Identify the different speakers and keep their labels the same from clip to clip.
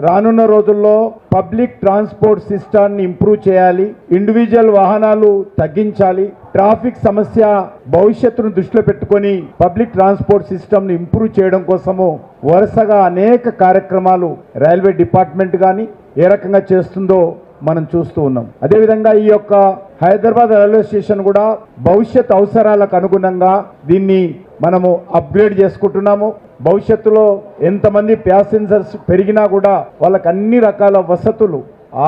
Speaker 1: రానున్న రోజుల్లో public transport సిస్టాన్ని improve చేయాలి, ఇండివిజువల్ వాహనాలు తగ్గించాలి, ట్రాఫిక్ సమస్య భవిష్యత్తును దృష్టిలో పెట్టుకొని పబ్లిక్ ట్రాన్స్పోర్ట్ సిస్టమ్ని ఇంప్రూవ్ చేయడం కోసము వరుసగా అనేక కార్యక్రమాలు రైల్వే డిపార్ట్మెంట్ కానీ ఏ రకంగా చేస్తుందో మనం చూస్తూ ఉన్నాం. అదేవిధంగా ఈ యొక్క హైదరాబాద్ రైల్వే స్టేషన్ కూడా భవిష్యత్ అవసరాలకు అనుగుణంగా దీన్ని మనము అప్గ్రేడ్ చేసుకుంటున్నాము. భవిష్యత్తులో ఎంతమంది ప్యాసింజర్స్ పెరిగినా కూడా వాళ్ళకి అన్ని రకాల వసతులు,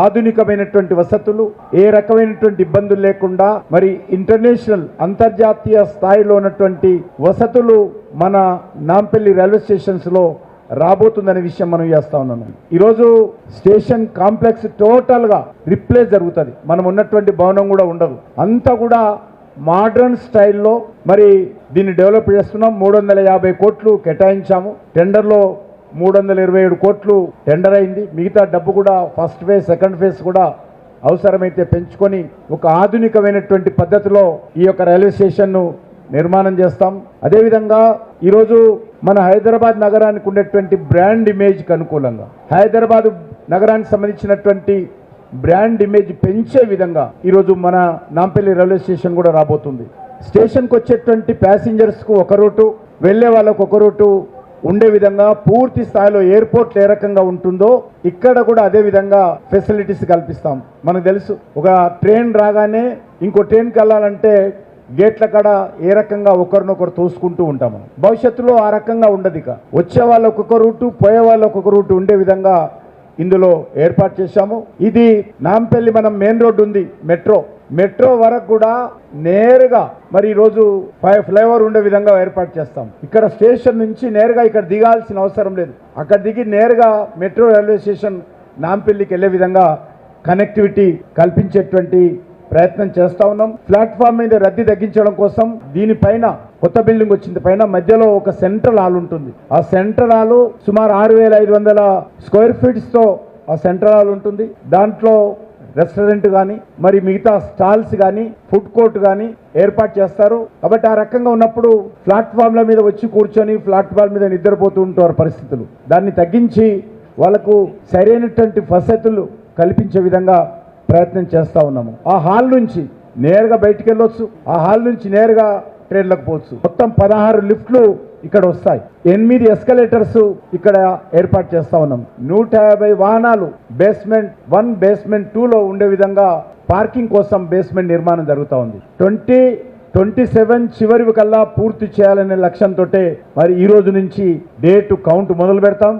Speaker 1: ఆధునికమైనటువంటి వసతులు, ఏ రకమైనటువంటి ఇబ్బందులు లేకుండా మరి ఇంటర్నేషనల్ అంతర్జాతీయ స్థాయిలో ఉన్నటువంటి వసతులు మన నాంపల్లి రైల్వే స్టేషన్స్లో రాబోతుందనే విషయం మనం చేస్తా ఉన్నాను. ఈరోజు స్టేషన్ కాంప్లెక్స్ టోటల్గా రిప్లేస్ జరుగుతుంది. మనం ఉన్నటువంటి భవనం కూడా ఉండదు, అంతా కూడా మోడర్న్ స్టైల్లో మరి దీన్ని డెవలప్ చేస్తున్నాం. 350 కోట్లు కేటాయించాము. టెండర్లో 327 కోట్లు టెండర్ అయింది. మిగతా డబ్బు కూడా ఫస్ట్ ఫేజ్, సెకండ్ ఫేజ్ కూడా అవసరమైతే పెంచుకొని ఒక ఆధునికమైనటువంటి పద్ధతిలో ఈ యొక్క రైల్వే స్టేషన్ను నిర్మాణం చేస్తాం. అదేవిధంగా ఈరోజు మన హైదరాబాద్ నగరానికి ఉండేటువంటి బ్రాండ్ ఇమేజ్కి అనుకూలంగా హైదరాబాద్ నగరానికి సంబంధించినటువంటి బ్రాండ్ ఇమేజ్ పెంచే విధంగా ఈరోజు మన నాంపల్లి రైల్వే స్టేషన్ కూడా రాబోతుంది. స్టేషన్కి వచ్చేటువంటి ప్యాసింజర్స్కు ఒక రూటు, వెళ్ళే వాళ్ళకు ఒక రూటు ఉండే విధంగా పూర్తి స్థాయిలో ఎయిర్పోర్ట్ ఏ రకంగా ఉంటుందో ఇక్కడ కూడా అదే విధంగా ఫెసిలిటీస్ కల్పిస్తాం. మనకు తెలుసు, ఒక ట్రైన్ రాగానే ఇంకో ట్రైన్కి వెళ్ళాలంటే గేట్ల కాడ ఏ రకంగా ఒకరినొకరు తోసుకుంటూ ఉంటాము. భవిష్యత్తులో ఆ రకంగా ఉండదు. ఇక వచ్చే వాళ్ళు ఒక్కొక్క రూటు, పోయే వాళ్ళు ఒక్కొక్క రూటు ఉండే విధంగా ఇందులో ఏర్పాటు చేశాము. ఇది నాంపల్లి మనం మెయిన్ రోడ్డు ఉంది, మెట్రో వరకు కూడా నేరుగా మరి ఈరోజు ఫ్లైఓవర్ ఉండే విధంగా ఏర్పాటు చేస్తాం. ఇక్కడ స్టేషన్ నుంచి నేరుగా ఇక్కడ దిగాల్సిన అవసరం లేదు. అక్కడ దిగి నేరుగా మెట్రో రైల్వే స్టేషన్ నాంపల్లికి వెళ్ళే విధంగా కనెక్టివిటీ కల్పించేటువంటి ప్రయత్నం చేస్తా ఉన్నాం. ప్లాట్ఫామ్ మీద రద్దీ తగ్గించడం కోసం దీనిపైన కొత్త బిల్డింగ్ వచ్చింది, పైన మధ్యలో ఒక సెంట్రల్ హాల్ ఉంటుంది. ఆ సెంట్రల్ హాల్ సుమారు 6500 స్క్వేర్ ఫీట్స్తో ఆ సెంట్రల్ హాల్ ఉంటుంది. దాంట్లో రెస్టారెంట్ కానీ మరి మిగతా స్టాల్స్ కానీ ఫుడ్ కోర్ట్ కానీ ఏర్పాటు చేస్తారు. కాబట్టి ఆ రకంగా ఉన్నప్పుడు ప్లాట్ఫామ్ల మీద వచ్చి కూర్చొని ప్లాట్ఫామ్ మీద నిద్రపోతూ ఉంటారు పరిస్థితులు. దాన్ని తగ్గించి వాళ్ళకు సరైనటువంటి వసతులు కల్పించే విధంగా ప్రయత్నం చేస్తూ ఉన్నాము. ఆ హాల్ నుంచి నేరుగా బయటికి వెళ్ళొచ్చు, ఆ హాల్ నుంచి నేరుగా ట్రైన్లకు పోవచ్చు. మొత్తం 16 లిఫ్ట్లు ఇక్కడ వస్తాయి, 8 ఎస్కలేటర్స్ ఇక్కడ ఏర్పాటు చేస్తా ఉన్నాం. 150 వాహనాలు బేస్మెంట్ 1, బేస్మెంట్ 2లో ఉండే విధంగా పార్కింగ్ కోసం బేస్మెంట్ నిర్మాణం జరుగుతూ ఉంది. 2027 చివరి కల్లా పూర్తి చేయాలనే లక్ష్యంతో మరి ఈ రోజు నుంచి డేట్ కౌంట్ మొదలు పెడతాం.